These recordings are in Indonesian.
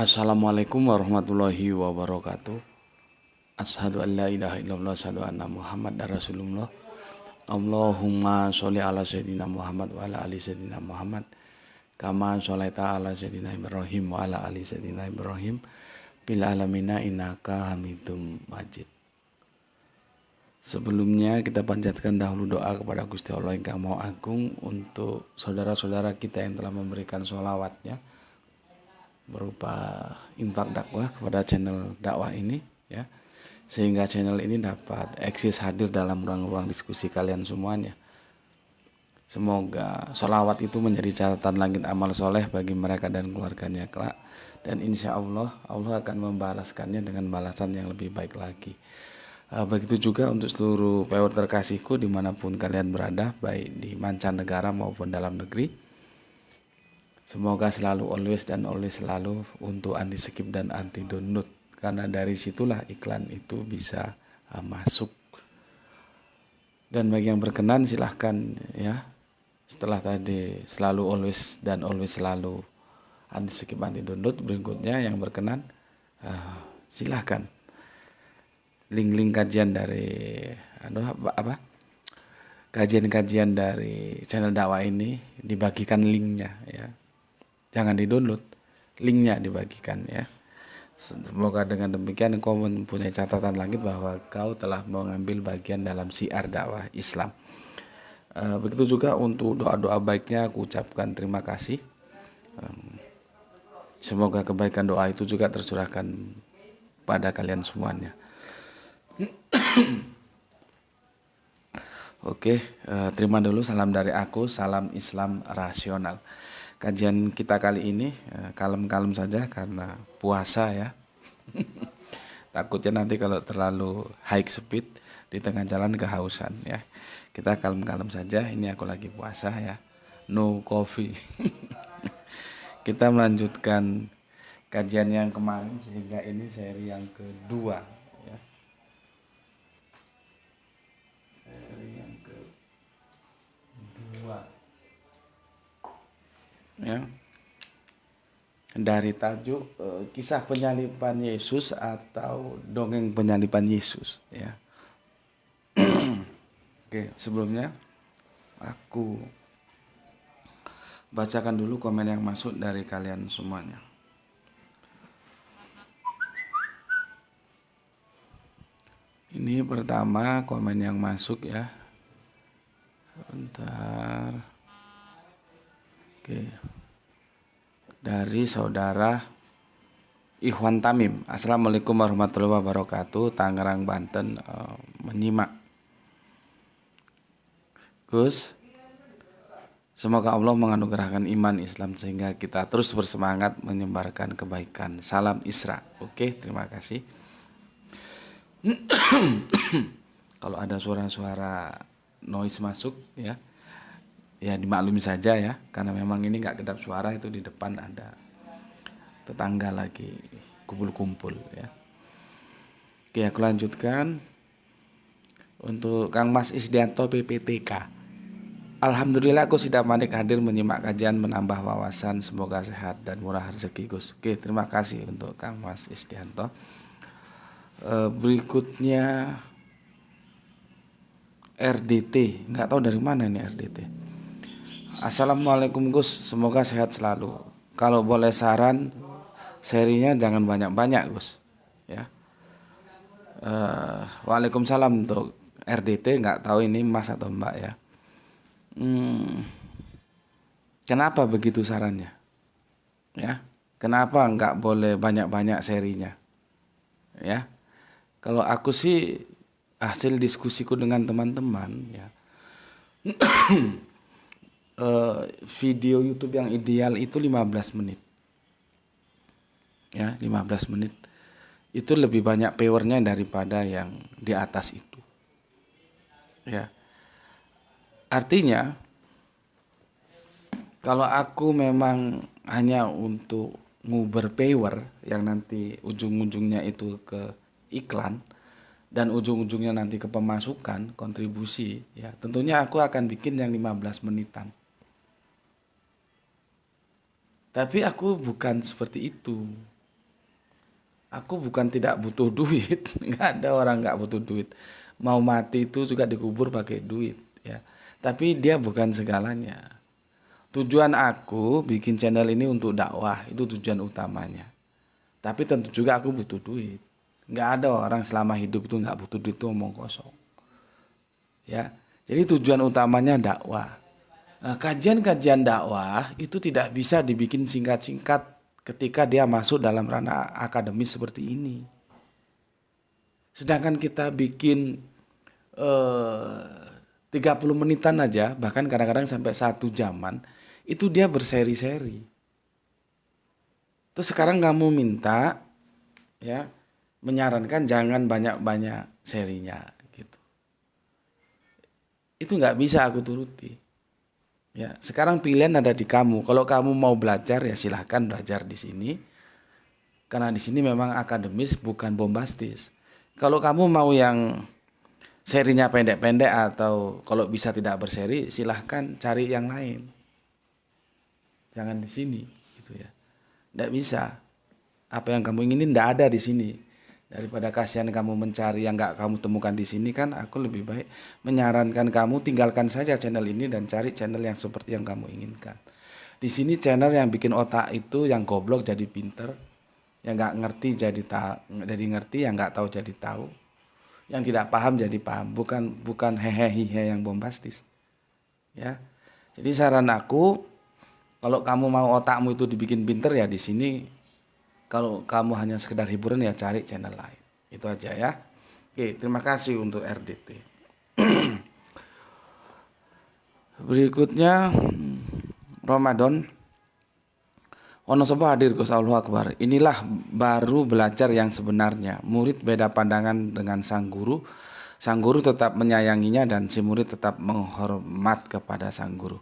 Assalamualaikum warahmatullahi wabarakatuh. Asyhadu an la ilaha illallah, asyhadu anna Muhammadar Rasulullah. Allahumma sholli ala sayyidina Muhammad wa ala ali sayyidina Muhammad. Kama sholaita ala sayyidina Ibrahim wa ala ali sayyidina Ibrahim bil alamina innaka Hamidum Majid. Sebelumnya kita panjatkan dahulu doa kepada Gusti Allah yang Maha Agung untuk saudara-saudara kita yang telah memberikan sholawatnya berupa infak dakwah kepada channel dakwah ini, ya, sehingga channel ini dapat eksis hadir dalam ruang-ruang diskusi kalian semuanya. Semoga sholawat itu menjadi catatan langit amal soleh bagi mereka dan keluarganya kelak, dan insya Allah Allah akan membalaskannya dengan balasan yang lebih baik lagi. Begitu juga untuk seluruh viewer terkasihku dimanapun kalian berada, baik di mancanegara maupun dalam negeri. Semoga selalu always selalu untuk anti skip dan anti download, karena dari situlah iklan itu bisa masuk. Dan bagi yang berkenan silahkan, ya, setelah tadi selalu always selalu anti skip anti download, berikutnya yang berkenan silahkan link-link kajian dari kajian-kajian dari channel dakwah ini dibagikan linknya, ya. Jangan di-download, linknya dibagikan, ya. Semoga dengan demikian kau mempunyai catatan langit bahwa kau telah mengambil bagian dalam syiar dakwah Islam. Begitu juga untuk doa-doa baiknya aku ucapkan terima kasih. Semoga kebaikan doa itu juga tercurahkan pada kalian semuanya. Oke, terima dulu salam dari aku, salam Islam rasional. Kajian kita kali ini kalem-kalem saja karena puasa, ya. Takutnya nanti kalau terlalu high speed di tengah jalan kehausan, ya. Kita kalem-kalem saja, ini aku lagi puasa, ya. No coffee. Kita melanjutkan kajian yang kemarin sehingga ini seri yang kedua, ya. Seri yang kedua, ya, dari tajuk kisah penyaliban Yesus atau dongeng penyaliban Yesus, ya. Oke, sebelumnya aku bacakan dulu komen yang masuk dari kalian semuanya. Ini pertama komen yang masuk, ya. Sebentar. Oke. Dari saudara Ikhwan Tamim. Assalamualaikum warahmatullahi wabarakatuh. Tangerang, Banten, menyimak. Gus, semoga Allah menganugerahkan iman Islam sehingga kita terus bersemangat menyebarkan kebaikan. Salam Isra. Oke, terima kasih. Kalau ada suara-suara noise masuk, ya dimaklumi saja, ya, karena memang ini nggak kedap suara, itu di depan ada tetangga lagi kumpul-kumpul, ya. Oke, aku lanjutkan untuk Kang Mas Isdianto PPTK. Alhamdulillah aku sudah manik hadir menyimak kajian, menambah wawasan, semoga sehat dan murah rezeki, Gus. Oke, terima kasih untuk Kang Mas Isdianto. Berikutnya RDT, nggak tahu dari mana ini RDT. Assalamualaikum Gus, semoga sehat selalu. Kalau boleh saran, serinya jangan banyak-banyak, Gus, ya. Waalaikumsalam untuk RDT, nggak tahu ini Mas atau Mbak, ya. Kenapa begitu sarannya, ya? Kenapa nggak boleh banyak-banyak serinya, ya? Kalau aku sih hasil diskusiku dengan teman-teman, ya. Video YouTube yang ideal itu 15 menit. Ya, 15 menit. Itu lebih banyak viewernya daripada yang di atas itu. Ya. Artinya kalau aku memang hanya untuk nguber viewer yang nanti ujung-ujungnya itu ke iklan dan ujung-ujungnya nanti ke pemasukan, kontribusi, ya, tentunya aku akan bikin yang 15 menitan. Tapi aku bukan seperti itu, Aku bukan tidak butuh duit, nggak ada orang nggak butuh duit. Mau mati itu juga dikubur pakai duit, ya. Tapi dia bukan segalanya. Tujuan aku bikin channel ini untuk dakwah, itu tujuan utamanya. Tapi tentu juga aku butuh duit. Nggak ada orang selama hidup itu nggak butuh duit, itu omong kosong. Ya, jadi tujuan utamanya dakwah. Nah, kajian-kajian dakwah itu tidak bisa dibikin singkat-singkat ketika dia masuk dalam ranah akademis seperti ini. Sedangkan kita bikin 30 menitan aja, bahkan kadang-kadang sampai 1 jaman, itu dia berseri-seri. Terus sekarang kamu minta, ya, menyarankan jangan banyak-banyak serinya gitu. Itu nggak bisa aku turuti. Ya, sekarang pilihan ada di kamu. Kalau kamu mau belajar ya silahkan belajar di sini. Karena di sini memang akademis bukan bombastis. Kalau kamu mau yang serinya pendek-pendek atau kalau bisa tidak berseri, silahkan cari yang lain. Jangan di sini, gitu ya. Tidak bisa. Apa yang kamu inginin tidak ada di sini. Daripada kasihan kamu mencari yang nggak kamu temukan di sini, kan aku lebih baik menyarankan kamu tinggalkan saja channel ini dan cari channel yang seperti yang kamu inginkan. Di sini channel yang bikin otak itu yang goblok jadi pinter, yang nggak ngerti jadi ngerti, yang nggak tahu jadi tahu, yang tidak paham jadi paham, bukan hehehe yang bombastis. Ya. Jadi saran aku, kalau kamu mau otakmu itu dibikin pinter ya di sini. Kalau kamu hanya sekedar hiburan ya cari channel lain. Itu aja ya. Oke, terima kasih untuk RDT. Berikutnya Ramadan. Wonosobo hadir Gus, Allahu Akbar. Inilah baru belajar yang sebenarnya. Murid beda pandangan dengan sang guru. Sang guru tetap menyayanginya dan si murid tetap menghormat kepada sang guru.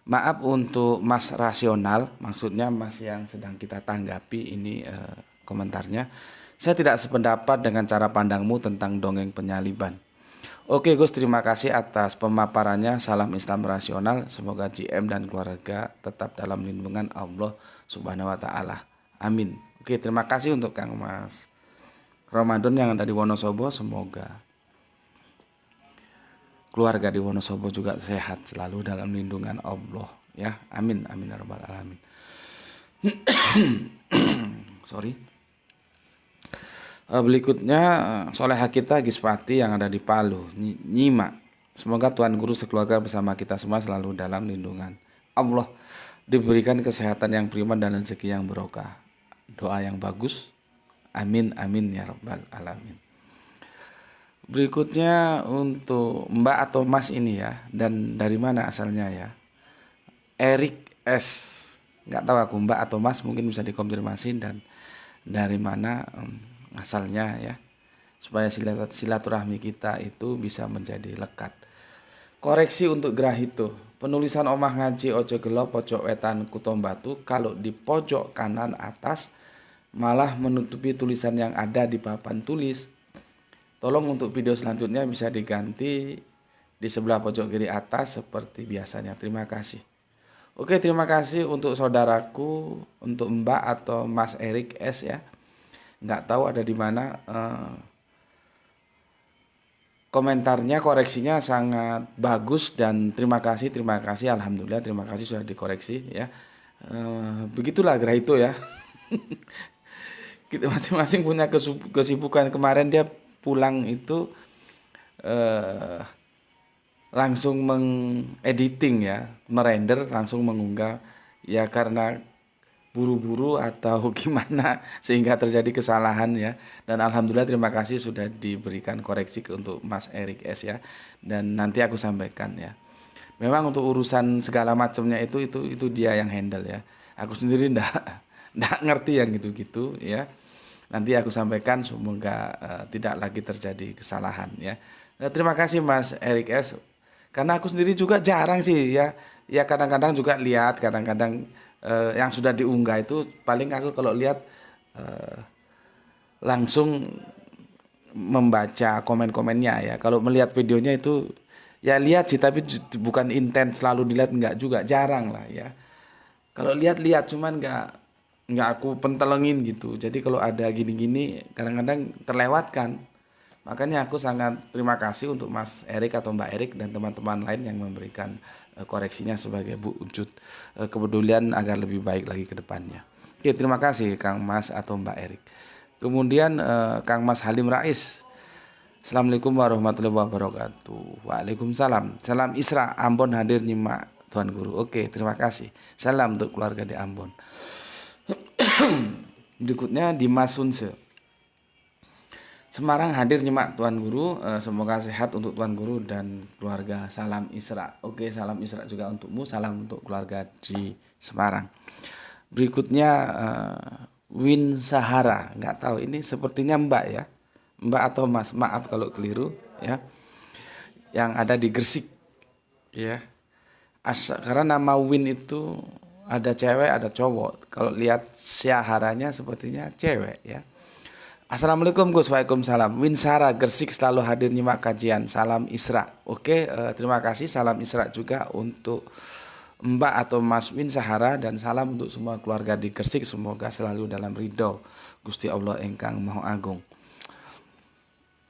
Maaf untuk Mas Rasional, maksudnya Mas yang sedang kita tanggapi ini komentarnya. Saya tidak sependapat dengan cara pandangmu tentang dongeng penyaliban. Oke Gus, terima kasih atas pemaparannya. Salam Islam rasional. Semoga GM dan keluarga tetap dalam lindungan Allah Subhanahu wa taala. Amin. Oke, terima kasih untuk Kang Mas Ramadan yang ada di Wonosobo. Semoga keluarga di Wonosobo juga sehat selalu dalam lindungan Allah, ya. Amin amin ya rabbal alamin. Sorry. Berikutnya Soleha kita Gispati yang ada di Palu, Nyima. Semoga Tuhan Guru sekeluarga bersama kita semua selalu dalam lindungan Allah, diberikan kesehatan yang prima dan rezeki yang barokah. Doa yang bagus. Amin amin ya rabbal alamin. Berikutnya untuk Mbak atau Mas ini ya, dan dari mana asalnya ya? Erik S. Nggak tahu aku Mbak atau Mas, mungkin bisa dikonfirmasi dan dari mana asalnya ya, supaya silaturahmi kita itu bisa menjadi lekat. Koreksi untuk Grahito, penulisan omah ngaji ojo gelo pojok wetan Kutombatu, kalau di pojok kanan atas malah menutupi tulisan yang ada di papan tulis. Tolong untuk video selanjutnya bisa diganti di sebelah pojok kiri atas seperti biasanya. Terima kasih. Oke, terima kasih untuk saudaraku, untuk Mbak atau Mas Erik S ya. Nggak tahu ada di mana. Komentarnya, koreksinya sangat bagus dan terima kasih. Alhamdulillah, terima kasih sudah dikoreksi ya. Begitulah Grahito ya. Kita masing-masing punya kesibukan. Kemarin dia pulang itu langsung mengediting ya, merender, langsung mengunggah ya, karena buru-buru atau gimana sehingga terjadi kesalahan ya. Dan alhamdulillah terima kasih sudah diberikan koreksi untuk Mas Erik S ya, dan nanti aku sampaikan ya. Memang untuk urusan segala macamnya itu dia yang handle ya. Aku sendiri ndak ngerti yang gitu-gitu ya. Nanti aku sampaikan, semoga tidak lagi terjadi kesalahan ya. Terima kasih Mas Erik S. Karena aku sendiri juga jarang sih ya. Ya kadang-kadang juga lihat, kadang-kadang yang sudah diunggah itu paling aku kalau lihat langsung membaca komen-komennya ya. Kalau melihat videonya itu ya lihat sih, tapi bukan intens selalu dilihat, enggak juga, jarang lah ya. Kalau lihat-lihat cuman enggak nggak aku pentelengin gitu. Jadi kalau ada gini-gini kadang-kadang terlewatkan. Makanya aku sangat terima kasih untuk Mas Erik atau Mbak Erik dan teman-teman lain yang memberikan koreksinya sebagai wujud kepedulian agar lebih baik lagi ke depannya. Oke, terima kasih Kang Mas atau Mbak Erik. Kemudian Kang Mas Halim Rais. Assalamualaikum warahmatullahi wabarakatuh. Waalaikumsalam. Salam Isra, Ambon hadir nyimak Tuan Guru. Oke, terima kasih. Salam untuk keluarga di Ambon. Berikutnya Dimas Sunse. Semarang hadir nyimak Tuan Guru. Semoga sehat untuk Tuan Guru dan keluarga. Salam Isra. Oke, salam Isra juga untukmu. Salam untuk keluarga di Semarang. Berikutnya Win Sahara. Nggak tahu ini sepertinya Mbak ya. Mbak atau Mas. Maaf kalau keliru ya. Yang ada di Gresik ya. Karena nama Win itu ada cewek ada cowok. Kalau lihat syaharanya sepertinya cewek ya. Assalamualaikum Gus. Waalaikumsalam. Winsara Gresik selalu hadir nyimak kajian. Salam Isra. Oke, terima kasih. Salam Isra juga untuk Mbak atau Mas Winsahara dan salam untuk semua keluarga di Gresik. Semoga selalu dalam ridho Gusti Allah Engkang Maha Agung.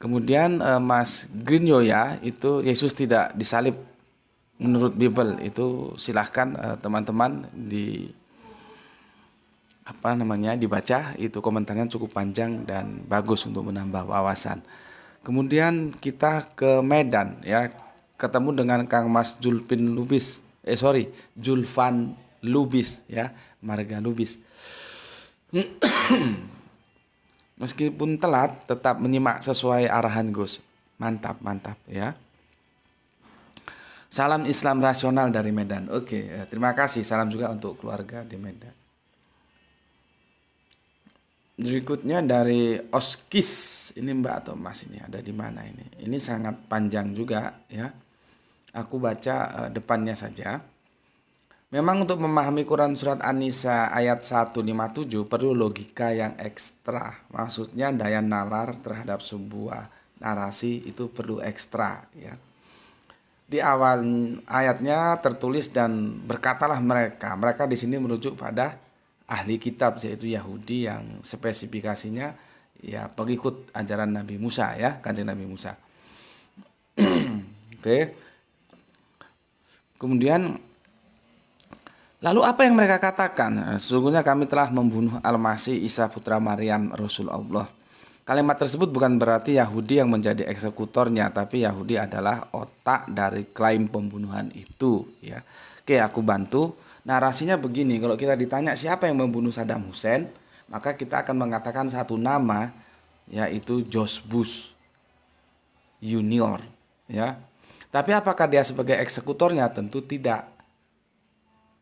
Kemudian Mas Grinyoya itu Yesus tidak disalib menurut Bible. Itu silahkan teman-teman dibaca, itu komentarnya cukup panjang dan bagus untuk menambah wawasan. Kemudian kita ke Medan ya, ketemu dengan Kang Mas Julfan Lubis ya, Marga Lubis. Meskipun telat tetap menyimak sesuai arahan Gus. Mantap ya. Salam Islam rasional dari Medan. Oke, terima kasih. Salam juga untuk keluarga di Medan. Berikutnya dari Oskis, ini Mbak atau Mas ini ada di mana ini? Ini sangat panjang juga ya. Aku baca depannya saja. Memang untuk memahami Quran surat An-Nisa ayat 157 perlu logika yang ekstra. Maksudnya daya nalar terhadap sebuah narasi itu perlu ekstra ya. Di awal ayatnya tertulis dan berkatalah mereka di sini merujuk pada ahli kitab yaitu Yahudi yang spesifikasinya ya pengikut ajaran Nabi Musa ya, Kanjeng Nabi Musa. Oke. Kemudian lalu apa yang mereka katakan? Sesungguhnya kami telah membunuh Al-Masih Isa putra Maryam Rasul Allah. Kalimat tersebut bukan berarti Yahudi yang menjadi eksekutornya, tapi Yahudi adalah otak dari klaim pembunuhan itu ya. Oke, aku bantu. Narasinya begini, kalau kita ditanya siapa yang membunuh Saddam Hussein, maka kita akan mengatakan satu nama, yaitu George Bush Junior, ya. Tapi apakah dia sebagai eksekutornya? Tentu tidak.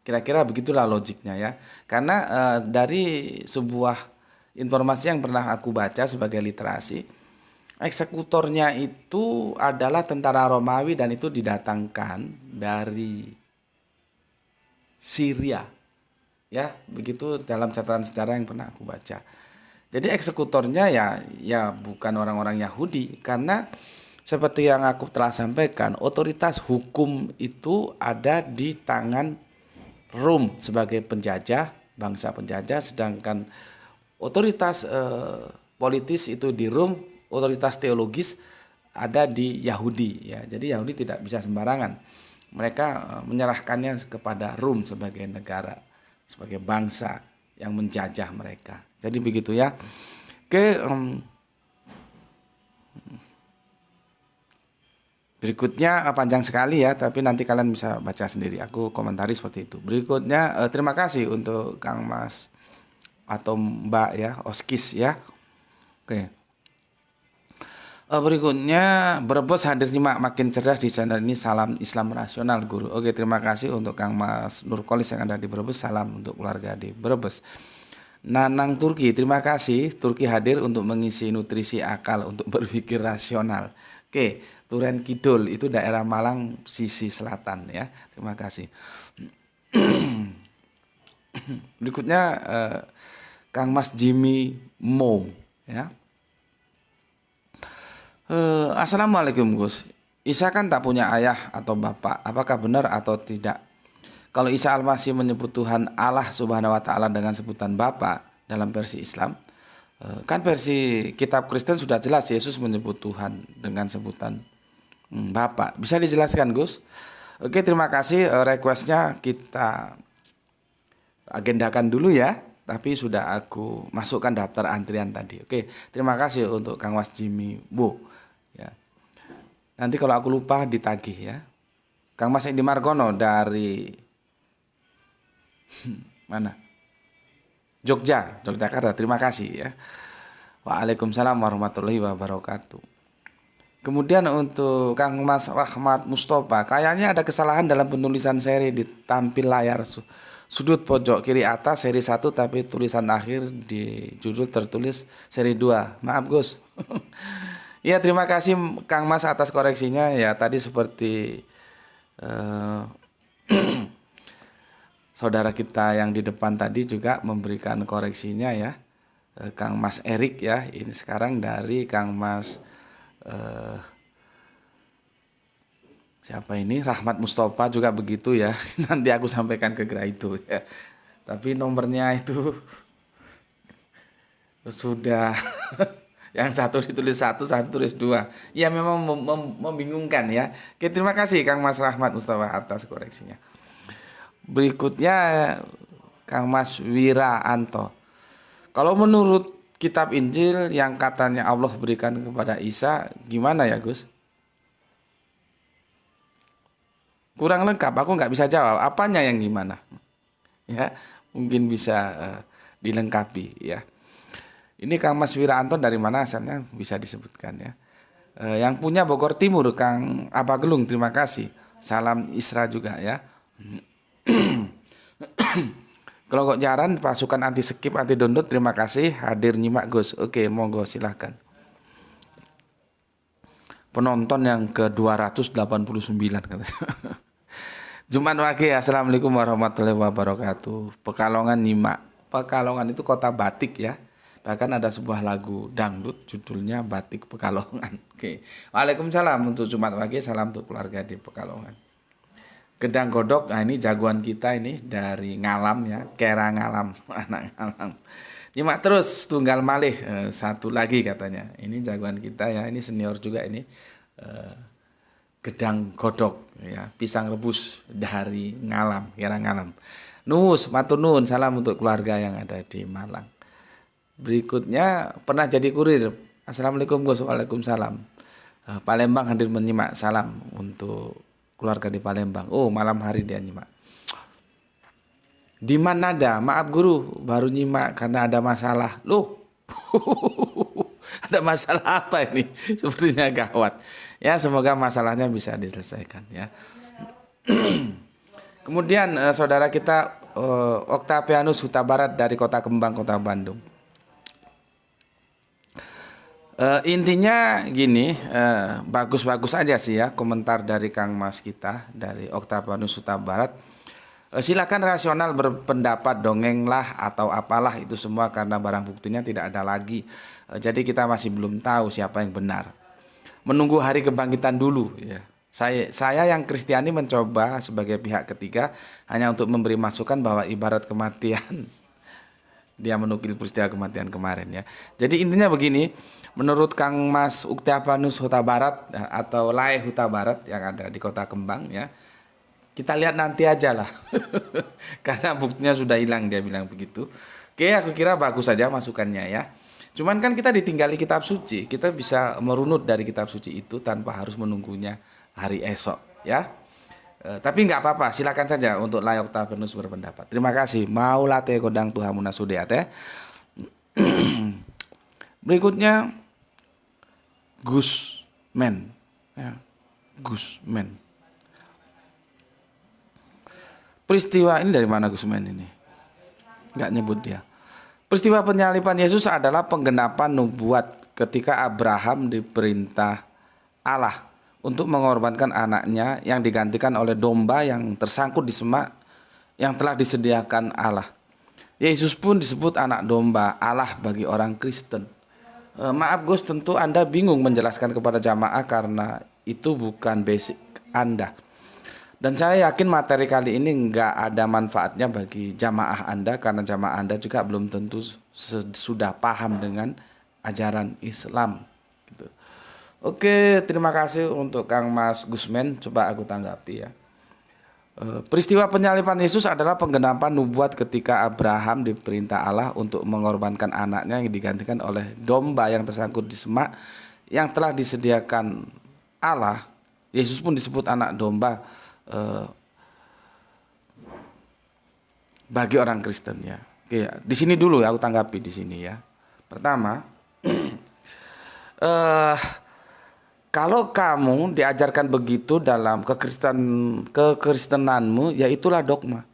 Kira-kira begitulah logiknya ya. Karena dari sebuah informasi yang pernah aku baca sebagai literasi, eksekutornya itu adalah tentara Romawi dan itu didatangkan dari Syria ya, begitu dalam catatan sejarah yang pernah aku baca. Jadi eksekutornya ya bukan orang-orang Yahudi, karena seperti yang aku telah sampaikan, otoritas hukum itu ada di tangan Rom sebagai penjajah, bangsa penjajah, sedangkan otoritas politis itu di Rom, otoritas teologis ada di Yahudi ya. Jadi Yahudi tidak bisa sembarangan. Mereka menyerahkannya kepada Rom sebagai negara, sebagai bangsa yang menjajah mereka. Jadi begitu ya. Oke, berikutnya panjang sekali ya, tapi nanti kalian bisa baca sendiri. Aku komentari seperti itu. Berikutnya terima kasih untuk Kang Mas atau Mbak ya, Oskis ya. Oke. Berikutnya Brebes hadir nyimak makin cerdas di channel ini. Salam Islam rasional Guru. Oke, terima kasih untuk Kang Mas Nurkolis yang ada di Brebes. Salam untuk keluarga di Brebes. Nanang Turki, terima kasih. Turki hadir untuk mengisi nutrisi akal untuk berpikir rasional. Oke, Turen Kidul itu daerah Malang sisi selatan ya. Terima kasih. Berikutnya Kang Mas Jimmy Mo ya. Assalamualaikum Gus. Isa kan tak punya ayah atau bapak. Apakah benar atau tidak? Kalau Isa Al-Masih menyebut Tuhan Allah Subhanahu wa taala dengan sebutan Bapa dalam versi Islam, kan versi kitab Kristen sudah jelas Yesus menyebut Tuhan dengan sebutan Bapa. Bisa dijelaskan, Gus? Oke, terima kasih. Requestnya kita agendakan dulu ya. Tapi sudah aku masukkan daftar antrian tadi. Oke, terima kasih untuk Kang Mas Jimmy Bo. Ya. Nanti kalau aku lupa ditagih ya. Kang Mas Indi Margono dari mana? Yogyakarta. Terima kasih ya. Waalaikumsalam warahmatullahi wabarakatuh. Kemudian untuk Kang Mas Rahmat Mustafa, kayaknya ada kesalahan dalam penulisan seri di tampil layar sudut pojok kiri atas seri 1, tapi tulisan akhir di judul tertulis seri 2. Maaf Gus. Ya, terima kasih Kang Mas atas koreksinya ya. Tadi seperti saudara kita yang di depan tadi juga memberikan koreksinya ya. Kang Mas Erik ya. Ini sekarang dari Kang Mas siapa ini? Rahmat Mustafa juga begitu ya. Nanti aku sampaikan ke Gra itu ya. Tapi nomornya itu sudah yang satu ditulis 1, satu tulis 2. Ya memang membingungkan ya. Oke, terima kasih Kang Mas Rahmat Mustafa atas koreksinya. Berikutnya Kang Mas Wiraanto. Kalau menurut kitab Injil yang katanya Allah berikan kepada Isa, gimana ya Gus? Kurang lengkap, aku nggak bisa jawab. Apanya yang gimana? Ya, mungkin bisa dilengkapi ya. Ini Kang Mas Wiraanto dari mana asalnya bisa disebutkan ya. Yang punya Bogor Timur Kang Abagelung, terima kasih. Salam Isra juga ya. Kalau kok jaran pasukan anti skip anti download, terima kasih hadir nyimak Gus. Oke, monggo silahkan. Penonton yang ke 289 katanya. Jumat Wage, assalamualaikum warahmatullahi wabarakatuh. Pekalongan nyimak. Pekalongan itu kota batik ya. Bahkan ada sebuah lagu dangdut judulnya Batik Pekalongan. Oke. Waalaikumsalam untuk Jumat Wage, salam untuk keluarga di Pekalongan. Gedang Godok, nah ini jagoan kita ini dari Ngalam ya, Kera Ngalam, anak Ngalam. Nyimak terus Tunggal Malih, satu lagi katanya. Ini jagoan kita ya, ini senior juga ini. Gedang Godok ya, pisang rebus dari Ngalam, Kera Ngalam. Nus, matur nuwun, salam untuk keluarga yang ada di Malang. Berikutnya pernah jadi kurir. Assalamualaikum Gus, waalaikumsalam. Palembang hadir menyimak, salam untuk keluarga di Palembang. Oh, malam hari dia nyimak. Di mana ada? Maaf guru, baru nyimak karena ada masalah. Loh. Ada masalah apa ini? Sepertinya gawat. Ya, semoga masalahnya bisa diselesaikan ya. Kemudian saudara kita Octavianus Huta Barat dari Kota Kembang, Kota Bandung. Intinya gini, bagus-bagus aja sih ya komentar dari Kang Mas kita dari Octavianus Huta Barat. Silakan rasional berpendapat, dongeng lah atau apalah itu semua karena barang buktinya tidak ada lagi. Jadi kita masih belum tahu siapa yang benar. Menunggu hari kebangkitan dulu ya. Saya yang Kristiani mencoba sebagai pihak ketiga hanya untuk memberi masukan bahwa ibarat kematian. Dia menukil peristiwa kematian kemarin ya. Jadi intinya begini, menurut Kang Mas Octavianus Huta Barat atau Lae Huta Barat yang ada di Kota Kembang ya. Kita lihat nanti aja lah. Karena buktinya sudah hilang, dia bilang begitu. Oke, aku kira bagus saja masukannya ya. Cuman kan kita ditinggali kitab suci, kita bisa merunut dari kitab suci itu tanpa harus menunggunya hari esok ya. Tapi nggak apa-apa, silakan saja untuk Lae Octavianus berpendapat. Terima kasih. Mau late kodang Tuhan munasudeat ya. Berikutnya Gusmen ya. Gusmen. Peristiwa ini dari mana Gusmen ini? Nggak nyebut dia. Peristiwa penyaliban Yesus adalah penggenapan nubuat ketika Abraham diperintah Allah untuk mengorbankan anaknya yang digantikan oleh domba yang tersangkut di semak yang telah disediakan Allah. Yesus pun disebut anak domba Allah bagi orang Kristen. Maaf Gus, tentu Anda bingung menjelaskan kepada jamaah karena itu bukan basic Anda. Dan saya yakin materi kali ini nggak ada manfaatnya bagi jamaah Anda karena jamaah Anda juga belum tentu sudah paham dengan ajaran Islam. Gitu. Oke, terima kasih untuk Kang Mas Gusmen. Coba aku tanggapi ya. Peristiwa penyaliban Yesus adalah penggenapan nubuat ketika Abraham diperintah Allah untuk mengorbankan anaknya yang digantikan oleh domba yang tersangkut di semak yang telah disediakan Allah. Yesus pun disebut anak domba bagi orang Kristen ya. Oke, di sini dulu ya aku tanggapi di sini ya. Pertama, kalau kamu diajarkan begitu dalam kekristenanmu, ya itulah dogma.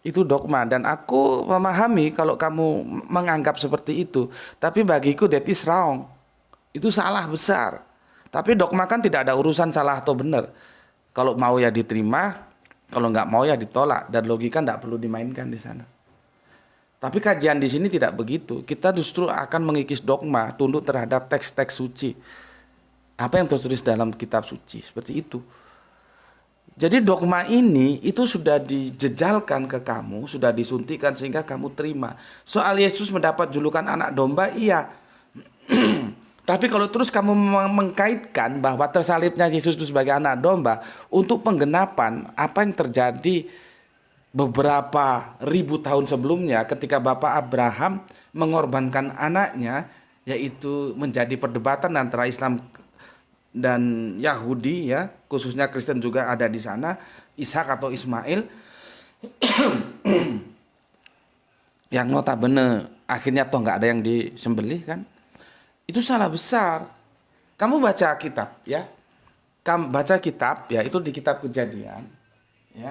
Itu dogma dan aku memahami kalau kamu menganggap seperti itu. Tapi bagiku that is wrong. Itu salah besar. Tapi dogma kan tidak ada urusan salah atau benar. Kalau mau ya diterima, kalau nggak mau ya ditolak. Dan logika nggak perlu dimainkan di sana. Tapi kajian di sini tidak begitu. Kita justru akan mengikis dogma, tunduk terhadap teks-teks suci. Apa yang tertulis dalam kitab suci, seperti itu. Jadi dogma ini itu sudah dijejalkan ke kamu, sudah disuntikan sehingga kamu terima. Soal Yesus mendapat julukan anak domba, iya. Tapi kalau terus kamu mengkaitkan bahwa tersalibnya Yesus itu sebagai anak domba untuk penggenapan apa yang terjadi beberapa ribu tahun sebelumnya ketika Bapak Abraham mengorbankan anaknya, yaitu menjadi perdebatan antara Islam dan Yahudi ya, khususnya Kristen juga ada di sana, Ishak atau Ismail yang notabene akhirnya toh nggak ada yang disembelih kan. Itu salah besar. Kamu baca kitab ya. Kamu baca kitab ya, itu di kitab Kejadian ya.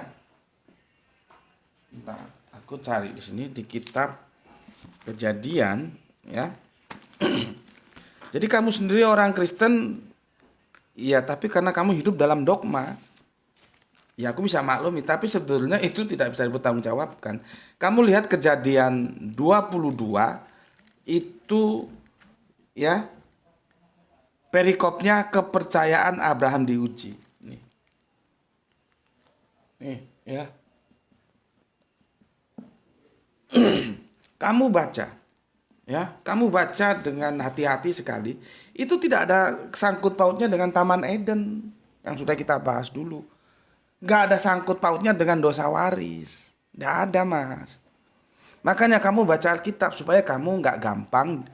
Bentar, aku cari di sini di kitab Kejadian ya. Jadi kamu sendiri orang Kristen, iya, tapi karena kamu hidup dalam dogma, ya aku bisa maklumi, tapi sebetulnya itu tidak bisa dipertanggungjawabkan. Kamu lihat Kejadian 22 itu ya, perikopnya kepercayaan Abraham diuji. Nih ya. Kamu baca ya, kamu baca dengan hati-hati sekali. Itu tidak ada sangkut pautnya dengan Taman Eden yang sudah kita bahas dulu. Nggak ada sangkut pautnya dengan dosa waris. Nggak ada, Mas. Makanya kamu baca Alkitab supaya kamu nggak gampang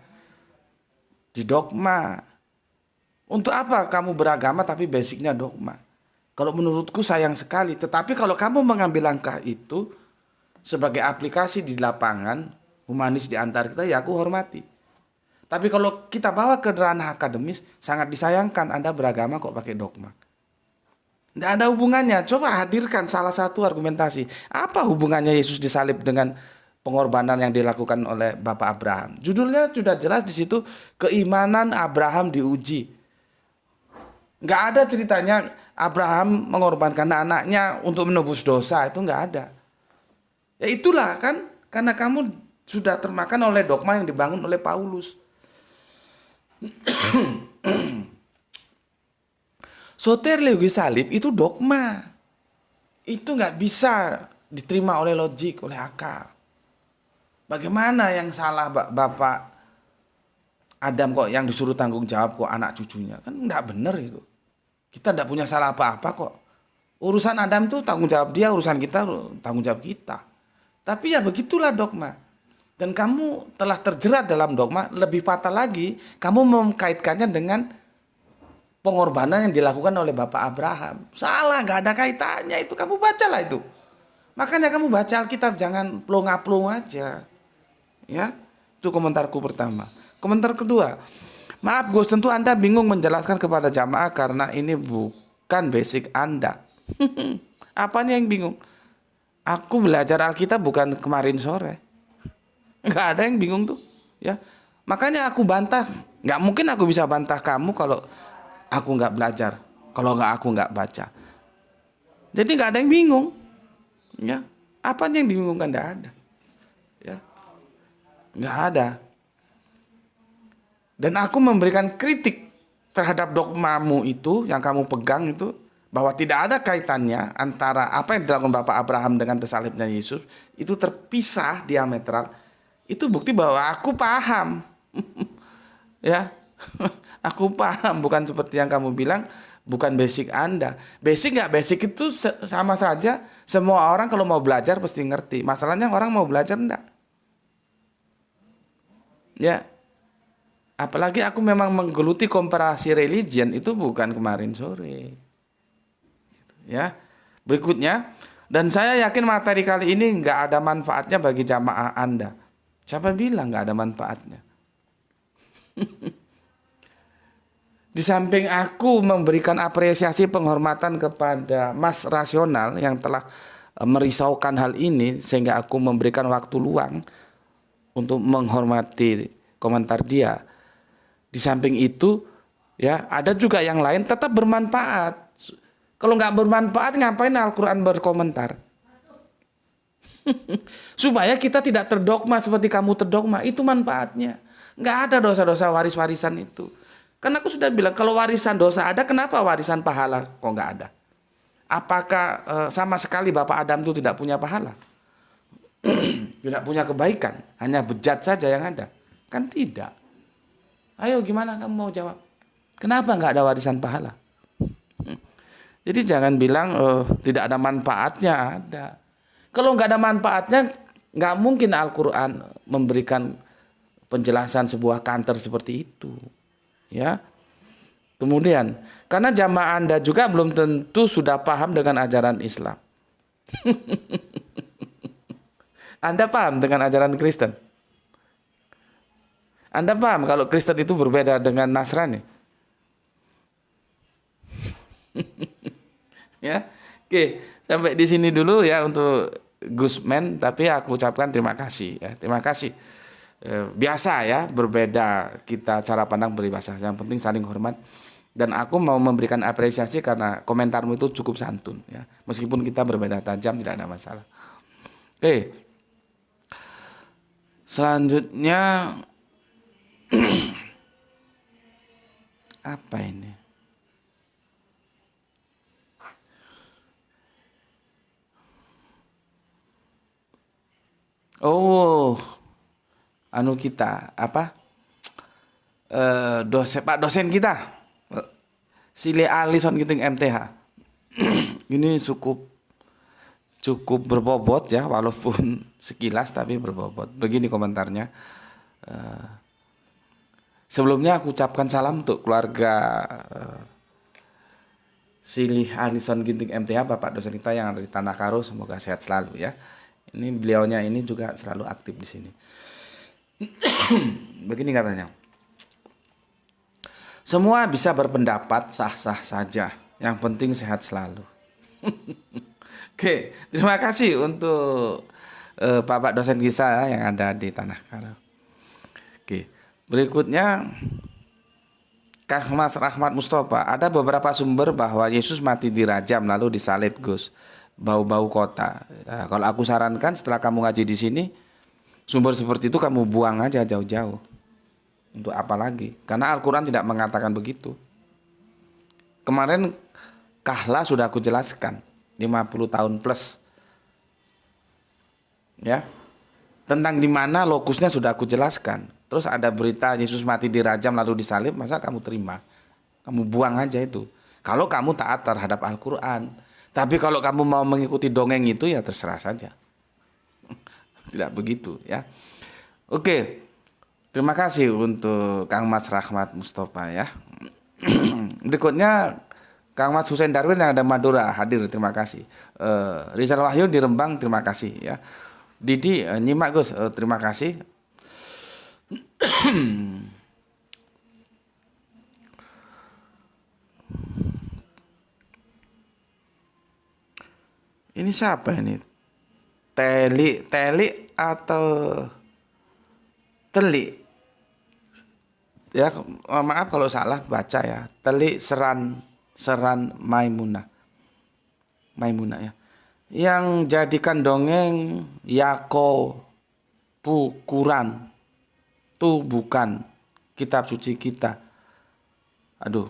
didogma. Untuk apa kamu beragama tapi basicnya dogma? Kalau menurutku sayang sekali. Tetapi kalau kamu mengambil langkah itu sebagai aplikasi di lapangan, humanis di antara kita, ya aku hormati. Tapi kalau kita bawa ke ranah akademis, sangat disayangkan Anda beragama kok pakai dogma. Tidak ada hubungannya. Coba hadirkan salah satu argumentasi. Apa hubungannya Yesus disalib dengan pengorbanan yang dilakukan oleh Bapak Abraham? Judulnya sudah jelas di situ, keimanan Abraham diuji. Nggak ada ceritanya Abraham mengorbankan anaknya untuk menebus dosa. Itu nggak ada. Ya itulah kan, karena kamu sudah termakan oleh dogma yang dibangun oleh Paulus. Soteriologi salib itu dogma. Itu nggak bisa diterima oleh logik, oleh akal. Bagaimana yang salah Bapak Adam kok yang disuruh tanggung jawab kok anak cucunya? Kan nggak benar itu. Kita nggak punya salah apa-apa kok. Urusan Adam itu tanggung jawab dia, urusan kita tanggung jawab kita. Tapi ya begitulah dogma. Dan kamu telah terjerat dalam dogma, lebih fatal lagi, kamu mengkaitkannya dengan pengorbanan yang dilakukan oleh Bapak Abraham. Salah, nggak ada kaitannya itu. Kamu bacalah itu. Makanya kamu baca Alkitab, jangan plong-plong aja. Ya, itu komentarku pertama. Komentar kedua, maaf Gus, tentu Anda bingung menjelaskan kepada jamaah karena ini bukan basic Anda. Apanya yang bingung? Aku belajar Alkitab bukan kemarin sore. Nggak ada yang bingung tuh, ya. Makanya aku bantah. Nggak mungkin aku bisa bantah kamu kalau aku nggak belajar, kalau aku nggak baca. Jadi nggak ada yang bingung, ya. Apa yang dibingungkan? Nggak ada, ya. Nggak ada. Dan aku memberikan kritik terhadap dogmamu itu yang kamu pegang itu bahwa tidak ada kaitannya antara apa yang dilakukan Bapak Abraham dengan tersalibnya Yesus, itu terpisah diametral, itu bukti bahwa aku paham. Ya, aku paham, bukan seperti yang kamu bilang, bukan basic Anda. Basic nggak basic itu sama saja. Semua orang kalau mau belajar pasti ngerti. Masalahnya orang mau belajar enggak. Ya, apalagi aku memang menggeluti komparasi religion itu bukan kemarin sore. Ya, berikutnya, dan saya yakin materi kali ini nggak ada manfaatnya bagi jamaah Anda. Siapa bilang nggak ada manfaatnya? Di samping aku memberikan apresiasi penghormatan kepada Mas Rasional yang telah merisaukan hal ini sehingga aku memberikan waktu luang untuk menghormati komentar dia. Di samping itu, ya ada juga yang lain tetap bermanfaat. Kalau nggak bermanfaat, ngapain Al-Quran berkomentar? Supaya kita tidak terdogma seperti kamu terdogma, itu manfaatnya. Nggak ada dosa-dosa waris-warisan itu. Karena aku sudah bilang, kalau warisan dosa ada, kenapa warisan pahala kok nggak ada? Apakah sama sekali Bapak Adam itu tidak punya pahala? Tidak punya kebaikan, hanya bejat saja yang ada? Kan tidak. Ayo gimana kamu mau jawab? Kenapa nggak ada warisan pahala? Jadi jangan bilang tidak ada manfaatnya, ada. Kalau nggak ada manfaatnya, nggak mungkin Al-Quran memberikan penjelasan sebuah kantor seperti itu. Ya. Kemudian, karena jamaah Anda juga belum tentu sudah paham dengan ajaran Islam. Anda paham dengan ajaran Kristen? Anda paham kalau Kristen itu berbeda dengan Nasrani? Ya, oke, sampai di sini dulu ya untuk Gusman. Tapi aku ucapkan terima kasih. Ya, terima kasih. Biasa ya, berbeda kita cara pandang beribahasa. Yang penting saling hormat. Dan aku mau memberikan apresiasi karena komentarmu itu cukup santun. Ya, meskipun kita berbeda tajam tidak ada masalah. Oke, selanjutnya. Apa ini? Oh, anu kita apa? Pak dosen kita, Sile Alison Ginting MTH. Ini cukup berbobot ya, walaupun sekilas tapi berbobot. Begini komentarnya. Sebelumnya aku ucapkan salam untuk keluarga Silih Alison Ginting MTH, Bapak dosen kita yang ada di Tanah Karo, semoga sehat selalu ya. Ini beliaunya ini juga selalu aktif di sini. Begini katanya. Semua bisa berpendapat, sah-sah saja. Yang penting sehat selalu. Oke, terima kasih untuk Bapak dosen kita yang ada di Tanah Karo. Oke. Berikutnya, Kang Mas Rahmat Mustafa, ada beberapa sumber bahwa Yesus mati dirajam lalu disalib, Gus. Bau-bau kota. Nah, kalau aku sarankan setelah kamu ngaji di sini, sumber seperti itu kamu buang aja jauh-jauh. Untuk apa lagi? Karena Al-Quran tidak mengatakan begitu. Kemarin Kahla sudah aku jelaskan, 50 tahun plus. Ya. Tentang di mana lokusnya sudah aku jelaskan. Terus ada berita Yesus mati dirajam lalu disalib, masa kamu terima? Kamu buang aja itu. Kalau kamu taat terhadap Al-Quran. Tapi kalau kamu mau mengikuti dongeng itu ya terserah saja. Tidak begitu ya. Oke. Terima kasih untuk Kang Mas Rahmat Mustafa ya. Berikutnya Kang Mas Husain Darwin yang ada Madura hadir, terima kasih. Rizal Wahyu di Rembang, terima kasih ya. Didi nyimak Gus, terima kasih. Ini siapa ini? Teli atau Teli? Ya, maaf kalau salah baca ya. Teli Seran Maimunah ya. Yang jadikan dongeng Yako Quran itu bukan kitab suci kita. Aduh.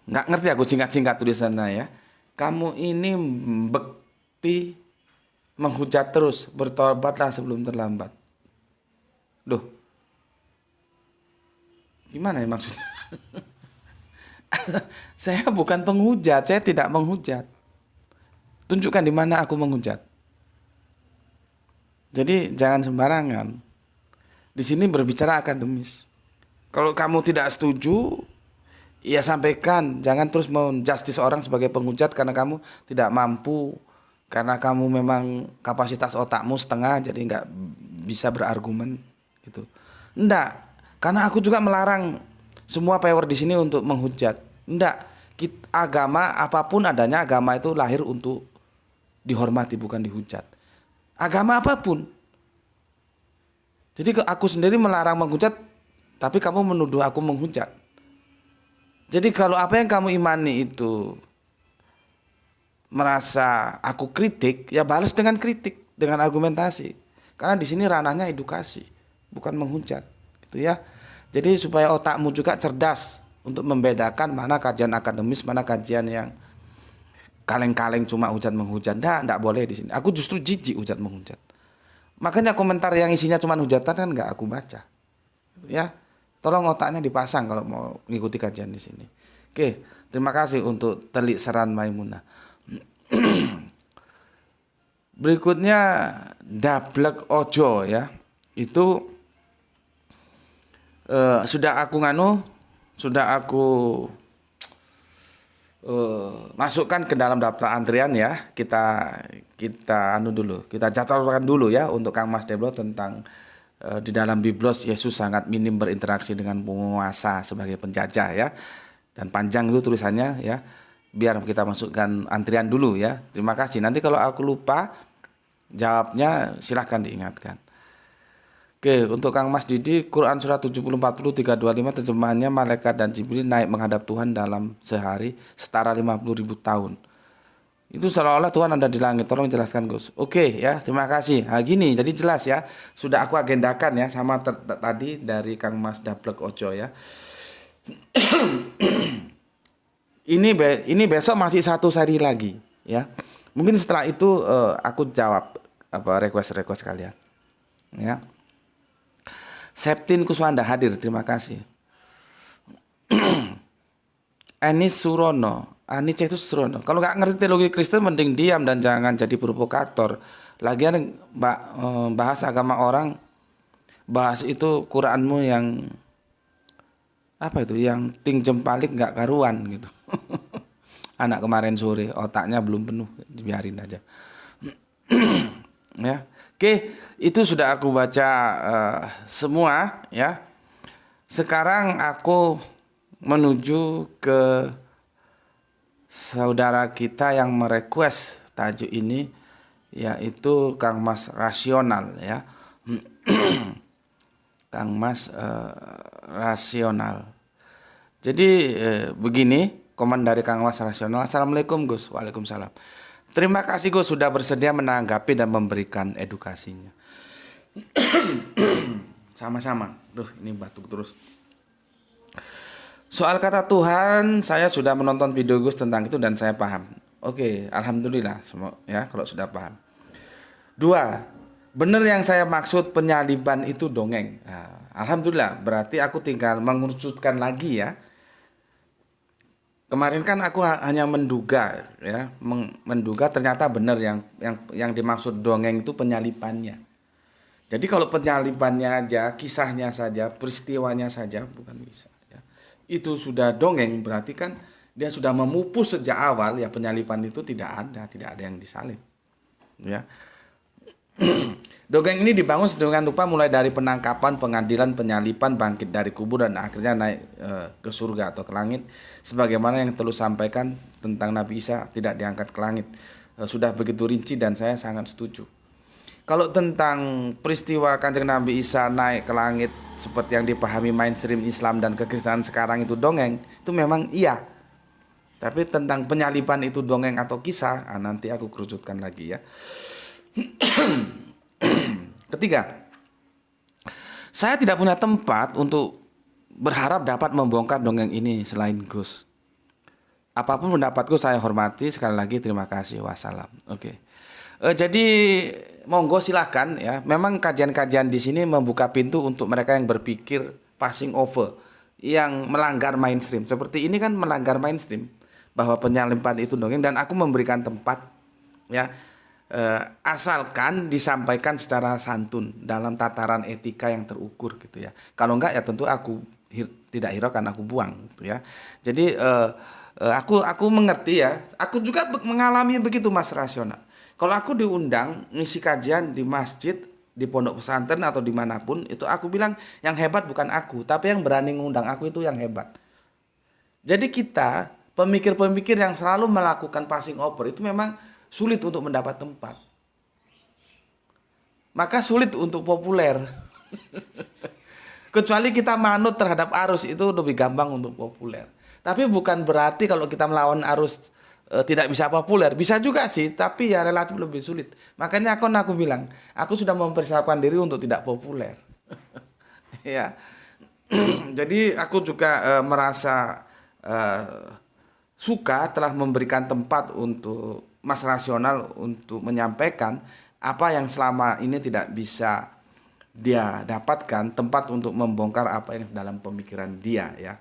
Nggak ngerti aku singkat-singkat tulisannya ya. Kamu ini bekti menghujat terus, bertobatlah sebelum terlambat. Duh, gimana ya maksudnya? Saya bukan penghujat, saya tidak menghujat. Tunjukkan di mana aku menghujat. Jadi jangan sembarangan. Di sini berbicara akademis. Kalau kamu tidak setuju, ya sampaikan. Jangan terus menjustis orang sebagai penghujat karena kamu tidak mampu. Karena kamu memang kapasitas otakmu setengah, jadi nggak bisa berargumen gitu. Enggak, karena aku juga melarang semua power di sini untuk menghujat. Enggak, agama apapun adanya, agama itu lahir untuk dihormati bukan dihujat. Agama apapun. Jadi aku sendiri melarang menghujat, tapi kamu menuduh aku menghujat. Jadi kalau apa yang kamu imani itu merasa aku kritik, ya balas dengan kritik, dengan argumentasi. Karena di sini ranahnya edukasi, bukan menghujat, gitu ya. Jadi supaya otakmu juga cerdas untuk membedakan mana kajian akademis, mana kajian yang kaleng-kaleng cuma hujat menghujat. Enggak boleh di sini. Aku justru jijik hujat menghujat. Makanya komentar yang isinya cuma hujatan kan enggak aku baca. Ya. Tolong otaknya dipasang kalau mau mengikuti kajian di sini. Oke, terima kasih untuk telik seran Maimunah. Berikutnya Dablek Ojo ya. Itu sudah aku masukkan ke dalam daftar antrian ya. Kita jadwalkan dulu ya untuk Kang Mas Deblo tentang di dalam Biblos Yesus sangat minim berinteraksi dengan penguasa sebagai penjajah ya. Dan panjang itu tulisannya ya. Biar kita masukkan antrian dulu ya. Terima kasih. Nanti kalau aku lupa jawabnya silahkan diingatkan. Oke, untuk Kang Mas Didi, Quran surat 70-40 325 terjemahannya malaikat dan Jibril naik menghadap Tuhan dalam sehari setara 50.000 tahun. Itu seolah-olah Tuhan ada di langit. Tolong jelaskan Gus. Oke ya, terima kasih. Nah gini, jadi jelas ya. Sudah aku agendakan ya sama tadi dari Kang Mas Dablek Ojo ya. Ini besok masih satu seri lagi ya. Mungkin setelah itu aku jawab request kalian. Ya. Septin Kuswanda hadir, terima kasih. Anis itu Surono. Kalau nggak ngerti teologi Kristen mending diam dan jangan jadi provokator. Lagian bahas agama orang, bahas itu Quranmu yang apa itu, yang ting jempalik nggak karuan gitu. Anak kemarin sore otaknya belum penuh, dibiarin aja. Ya. Oke, itu sudah aku baca semua ya. Sekarang aku menuju ke saudara kita yang merequest tajuk ini, yaitu Kang Mas Rasional ya. Kang Mas Rasional. Jadi begini komen dari Kang Mas Rasional. Assalamualaikum Gus. Waalaikumsalam. Terima kasih Gus sudah bersedia menanggapi dan memberikan edukasinya. Sama-sama. Duh, ini batuk terus. Soal kata Tuhan, saya sudah menonton video Gus tentang itu dan saya paham. Oke, alhamdulillah semua ya kalau sudah paham. 2. Benar yang saya maksud penyaliban itu dongeng. Nah, alhamdulillah, berarti aku tinggal mengerucutkan lagi ya. Kemarin kan aku hanya menduga ya, menduga ternyata benar yang dimaksud dongeng itu penyalibannya. Jadi kalau penyalibannya aja, kisahnya saja, peristiwanya saja bukan bisa ya. Itu sudah dongeng, berarti kan dia sudah memupus sejak awal ya, penyaliban itu tidak ada yang disalib. Ya. Dongeng ini dibangun sedemikian rupa mulai dari penangkapan, pengadilan, penyaliban, bangkit dari kubur dan akhirnya naik ke surga atau ke langit. Sebagaimana yang telah sampaikan tentang Nabi Isa tidak diangkat ke langit. Sudah begitu rinci dan saya sangat setuju. Kalau tentang peristiwa Kanjeng Nabi Isa naik ke langit seperti yang dipahami mainstream Islam dan kekristenan sekarang itu dongeng, itu memang iya. Tapi tentang penyaliban itu dongeng atau kisah, nanti aku kerucutkan lagi ya. Ketiga, saya tidak punya tempat untuk berharap dapat membongkar dongeng ini selain Gus. Apapun pendapatku saya hormati. Sekali lagi terima kasih. Wassalam. Oke. Jadi monggo silahkan ya. Memang kajian-kajian di sini membuka pintu untuk mereka yang berpikir passing over, yang melanggar mainstream. Seperti ini kan melanggar mainstream bahwa penyalipan itu dongeng, dan aku memberikan tempat ya, asalkan disampaikan secara santun dalam tataran etika yang terukur gitu ya. Kalau enggak ya tentu aku tidak hiraukan, aku buang gitu ya. Jadi aku mengerti ya. Aku juga mengalami begitu Mas Rasional. Kalau aku diundang ngisi kajian di masjid, di pondok pesantren atau dimanapun, itu aku bilang yang hebat bukan aku, tapi yang berani ngundang aku itu yang hebat. Jadi kita pemikir-pemikir yang selalu melakukan passing over itu memang sulit untuk mendapat tempat. Maka sulit untuk populer. Kecuali kita manut terhadap arus, itu lebih gampang untuk populer. Tapi bukan berarti kalau kita melawan arus tidak bisa populer. Bisa juga sih, tapi ya relatif lebih sulit. Makanya aku bilang, aku sudah mempersiapkan diri untuk tidak populer. Ya. Jadi aku juga merasa suka telah memberikan tempat untuk Mas Rasional untuk menyampaikan apa yang selama ini tidak bisa dia dapatkan, tempat untuk membongkar apa yang dalam pemikiran dia ya.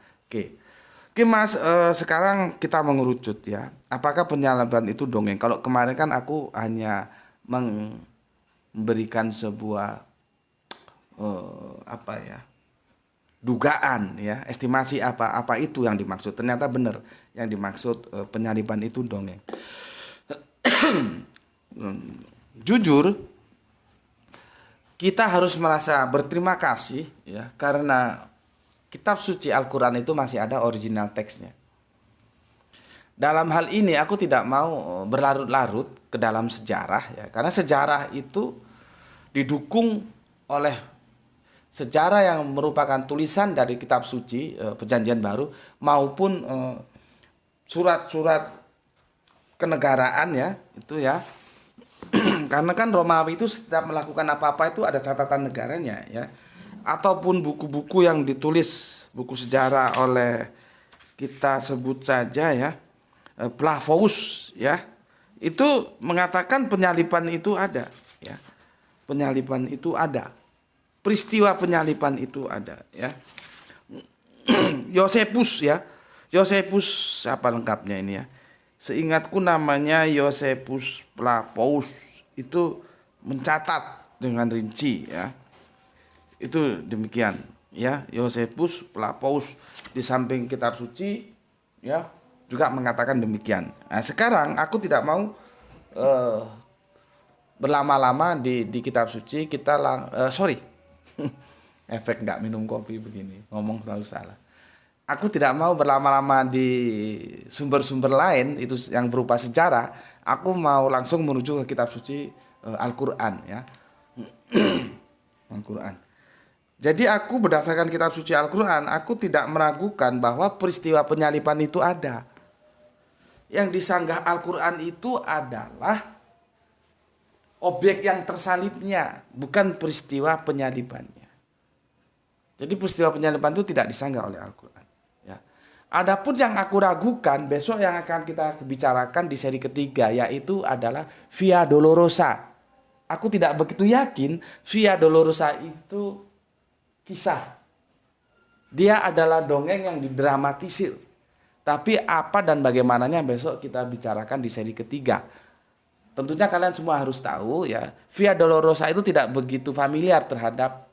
Oke Mas, sekarang kita mengerucut ya. Apakah penyalipan itu dongeng? Kalau kemarin kan aku hanya memberikan sebuah apa ya, dugaan ya, estimasi apa itu yang dimaksud. Ternyata benar yang dimaksud penyalipan itu dongeng. Jujur, kita harus merasa berterima kasih ya, karena kitab suci Al-Quran itu masih ada original teksnya. Dalam hal ini aku tidak mau berlarut-larut ke dalam sejarah ya, karena sejarah itu didukung oleh sejarah yang merupakan tulisan dari kitab suci Perjanjian Baru maupun surat-surat kenegaraan ya, itu ya. Karena kan Romawi itu setiap melakukan apa-apa itu ada catatan negaranya ya. Ataupun buku-buku yang ditulis, buku sejarah oleh, kita sebut saja ya, Flavius ya, itu mengatakan penyalipan itu ada ya. Penyalipan itu ada. Peristiwa penyalipan itu ada ya. Yosefus ya. Yosefus apa lengkapnya ini ya? Seingatku namanya Yosefus Flavius, itu mencatat dengan rinci ya. Itu demikian ya, Yosefus Flavius di samping kitab suci ya juga mengatakan demikian. Nah, sekarang aku tidak mau berlama-lama di kitab suci. Kita sorry efek nggak minum kopi begini, ngomong selalu salah. Aku tidak mau berlama-lama di sumber-sumber lain itu yang berupa sejarah. Aku mau langsung menuju ke kitab suci Al-Quran ya. Al-Quran. Jadi aku berdasarkan kitab suci Al-Quran, aku tidak meragukan bahwa peristiwa penyalipan itu ada. Yang disanggah Al-Quran itu adalah objek yang tersalibnya, bukan peristiwa penyalipannya. Jadi peristiwa penyalipan itu tidak disanggah oleh Al-Quran. Adapun yang aku ragukan besok yang akan kita bicarakan di seri ketiga, yaitu adalah Via Dolorosa. Aku tidak begitu yakin Via Dolorosa itu kisah. Dia adalah dongeng yang didramatisir. Tapi apa dan bagaimananya besok kita bicarakan di seri ketiga. Tentunya kalian semua harus tahu ya, Via Dolorosa itu tidak begitu familiar terhadap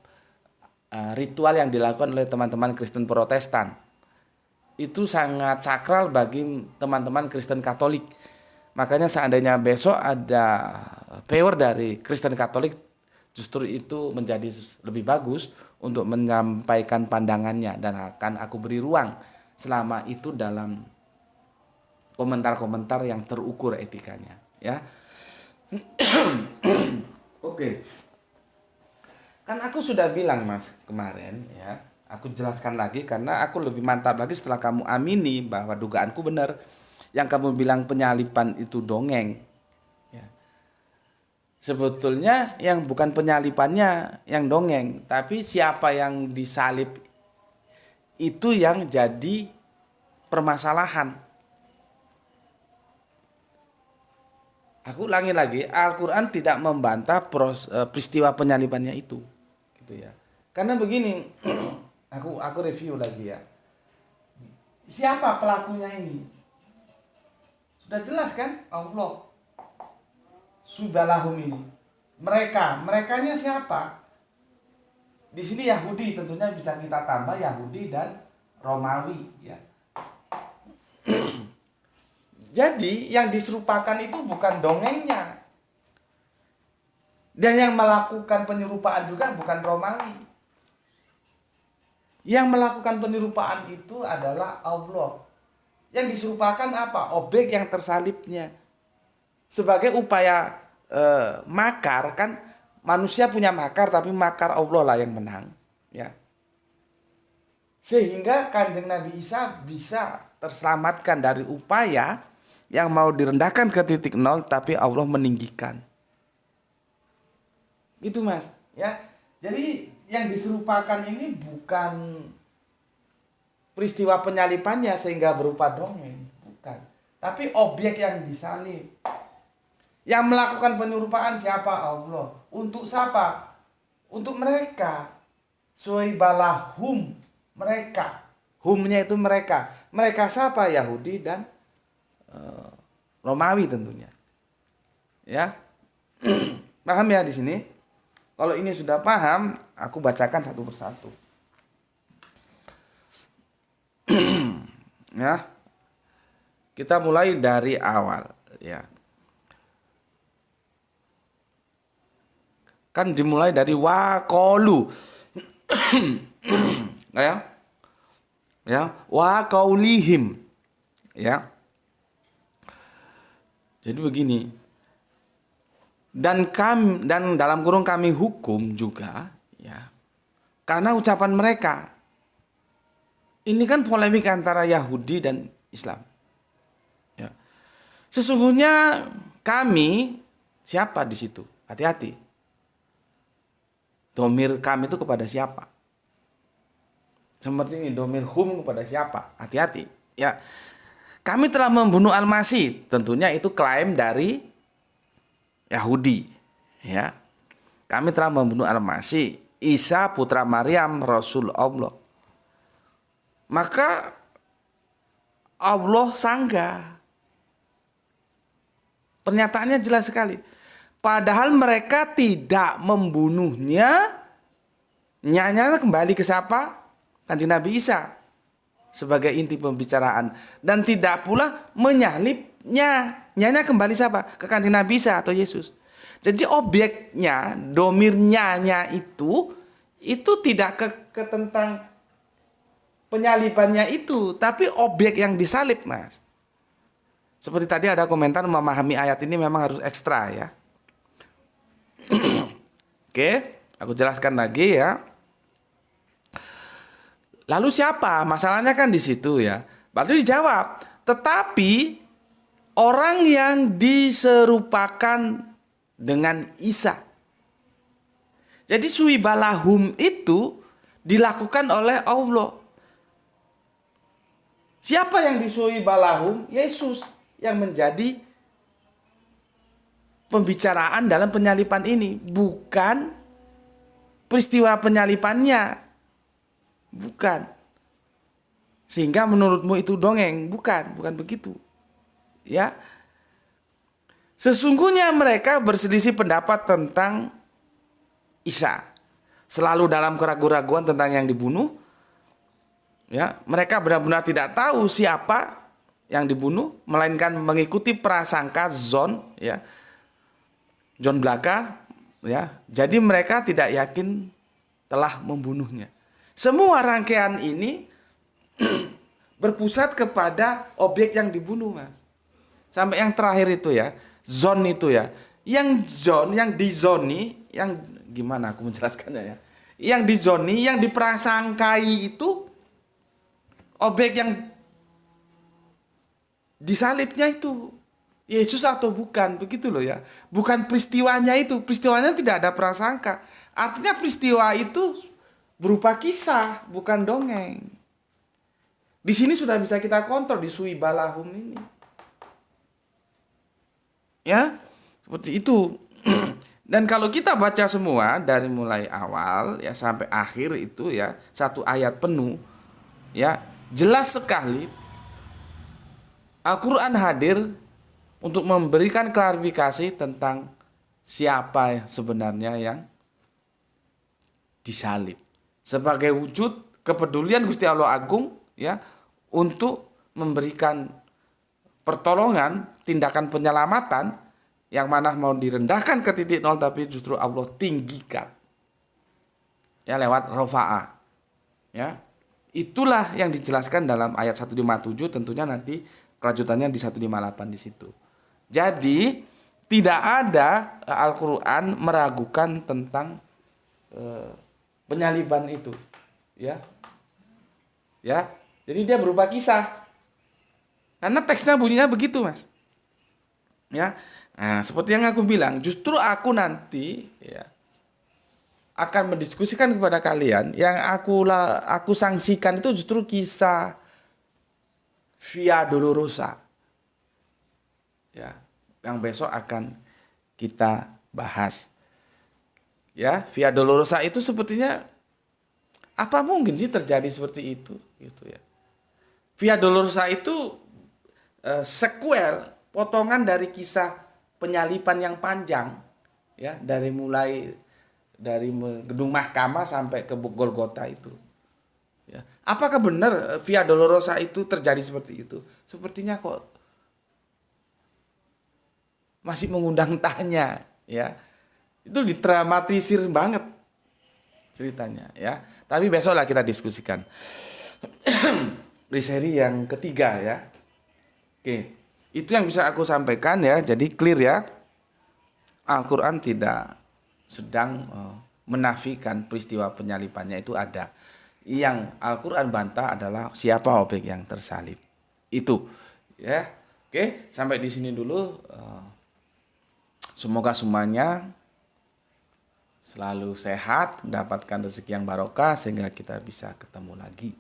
ritual yang dilakukan oleh teman-teman Kristen Protestan. Itu sangat sakral bagi teman-teman Kristen Katolik. Makanya seandainya besok ada viewer dari Kristen Katolik, justru itu menjadi lebih bagus untuk menyampaikan pandangannya, dan akan aku beri ruang selama itu dalam komentar-komentar yang terukur etikanya ya. Oke. Kan aku sudah bilang Mas kemarin ya. Aku jelaskan lagi karena aku lebih mantap lagi setelah kamu amini bahwa dugaanku benar. Yang kamu bilang penyalipan itu dongeng. Ya. Sebetulnya yang bukan penyalipannya yang dongeng, tapi siapa yang disalib itu yang jadi permasalahan. Aku ulangi lagi, Al-Quran tidak membantah peristiwa penyalibannya itu, gitu ya. Karena begini, aku review lagi ya. Siapa pelakunya ini? Sudah jelas kan? Allah. Subalahum ini. Merekanya siapa? Di sini Yahudi, tentunya bisa kita tambah Yahudi dan Romawi ya. Jadi yang diserupakan itu bukan dongengnya. Dan yang melakukan penyerupaan juga bukan Romawi. Yang melakukan penyerupaan itu adalah Allah. Yang diserupakan apa? Objek yang tersalibnya. Sebagai upaya makar, kan manusia punya makar, tapi makar Allah lah yang menang ya. Sehingga Kanjeng Nabi Isa bisa terselamatkan dari upaya yang mau direndahkan ke titik nol, tapi Allah meninggikan. Gitu Mas, ya. Jadi yang diserupakan ini bukan peristiwa penyalipannya sehingga berupa dongeng, bukan. Tapi objek yang disalib. Yang melakukan penyerupaan siapa? Allah. Untuk siapa? Untuk mereka. Suibalahum, mereka. Humnya itu mereka. Mereka siapa? Yahudi dan Romawi tentunya. Ya. Paham ya di sini? Kalau ini sudah paham, aku bacakan satu persatu. Ya. Kita mulai dari awal, ya. Kan dimulai dari waqalu. Ya. Ya, waqaulihim. Ya. Jadi begini, dan dalam kurung kami hukum juga, ya, karena ucapan mereka. Ini kan polemik antara Yahudi dan Islam. Ya. Sesungguhnya kami, siapa di situ? Hati-hati. Domir kami itu kepada siapa? Seperti ini, domir hum kepada siapa? Hati-hati. Ya. Kami telah membunuh Al-Masih, tentunya itu klaim dari Yahudi, ya. Kami telah membunuh Al-Masih, Isa putra Maryam, Rasul Allah. Maka Allah sanggah. Pernyataannya jelas sekali. Padahal mereka tidak membunuhnya, nyanya kembali ke siapa? Kanjeng Nabi Isa. Sebagai inti pembicaraan, dan tidak pula menyalibnya, nyanya kembali siapa? Ke Kanjeng Nabi Isa atau Yesus. Jadi objeknya, domirnya itu tidak ke tentang penyalibannya itu, tapi objek yang disalib, Mas. Seperti tadi ada komentar memahami ayat ini memang harus ekstra ya. Oke, aku jelaskan lagi ya. Lalu siapa? Masalahnya kan di situ ya. Berarti dijawab. Tetapi orang yang diserupakan dengan Isa. Jadi suibalahum itu dilakukan oleh Allah. Siapa yang disuibalahum? Yesus yang menjadi pembicaraan dalam penyalipan ini. Bukan peristiwa penyalipannya. Bukan. Sehingga menurutmu itu dongeng. Bukan begitu. Ya. Sesungguhnya mereka berselisih pendapat tentang Isa. Selalu dalam keraguan-raguan tentang yang dibunuh. Ya, mereka benar-benar tidak tahu siapa yang dibunuh, melainkan mengikuti prasangka zon, ya. Zon belaka, ya. Jadi mereka tidak yakin telah membunuhnya. Semua rangkaian ini berpusat kepada objek yang dibunuh, Mas. Sampai yang terakhir itu ya, zon itu ya. Yang zon, yang dizoni, yang gimana aku menjelaskannya ya. Yang dizoni, yang diprasangkai itu objek yang disalibnya itu Yesus atau bukan, begitu loh ya. Bukan peristiwanya itu, peristiwanya tidak ada prasangka. Artinya peristiwa itu berupa kisah, bukan dongeng. Di sini sudah bisa kita kontrol di suibalahum ini. Ya. Seperti itu. Dan kalau kita baca semua dari mulai awal ya sampai akhir itu ya, satu ayat penuh ya, jelas sekali Al-Qur'an hadir untuk memberikan klarifikasi tentang siapa sebenarnya yang disalib. Sebagai wujud kepedulian Gusti Allah Agung ya untuk memberikan pertolongan, tindakan penyelamatan yang mana mau direndahkan ke titik nol tapi justru Allah tinggikan. Ya lewat rofa'ah. Ya. Itulah yang dijelaskan dalam ayat 157, tentunya nanti kelanjutannya di 158 di situ. Jadi tidak ada Al-Qur'an meragukan tentang penyaliban itu. Ya. Ya. Jadi dia berupa kisah. Karena teksnya bunyinya begitu, Mas. Ya. Nah, seperti yang aku bilang, justru aku nanti ya akan mendiskusikan kepada kalian yang aku sanksikan itu justru kisah Via Dolorosa. Ya, yang besok akan kita bahas. Ya, Via Dolorosa itu sepertinya apa mungkin sih terjadi seperti itu gitu ya. Via Dolorosa itu sequel, potongan dari kisah penyaliban yang panjang ya, dari gedung mahkamah sampai ke Golgota itu. Ya. Apakah benar Via Dolorosa itu terjadi seperti itu? Sepertinya kok masih mengundang tanya ya. Itu didramatisir banget ceritanya ya. Tapi besoklah kita diskusikan. Di seri yang ketiga ya. Oke. Itu yang bisa aku sampaikan ya. Jadi clear ya. Al-Qur'an tidak sedang menafikan peristiwa penyalibannya itu ada. Yang Al-Qur'an bantah adalah siapa objek yang tersalib. Itu ya. Oke, sampai di sini dulu. Semoga semuanya selalu sehat, mendapatkan rezeki yang barokah sehingga kita bisa ketemu lagi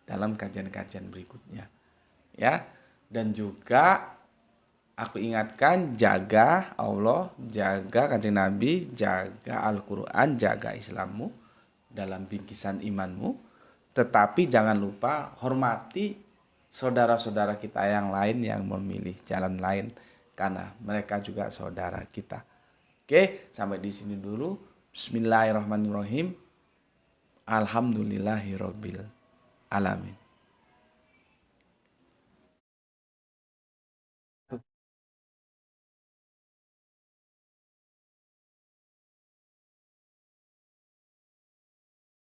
dalam kajian-kajian berikutnya. Ya. Dan juga aku ingatkan, jaga Allah, jaga Kanjeng Nabi, jaga Al-Qur'an, jaga Islammu dalam bingkisan imanmu. Tetapi jangan lupa hormati saudara-saudara kita yang lain yang memilih jalan lain karena mereka juga saudara kita. Oke, sampai di sini dulu. Bismillahirrahmanirrahim. Alhamdulillahirabbil alamin.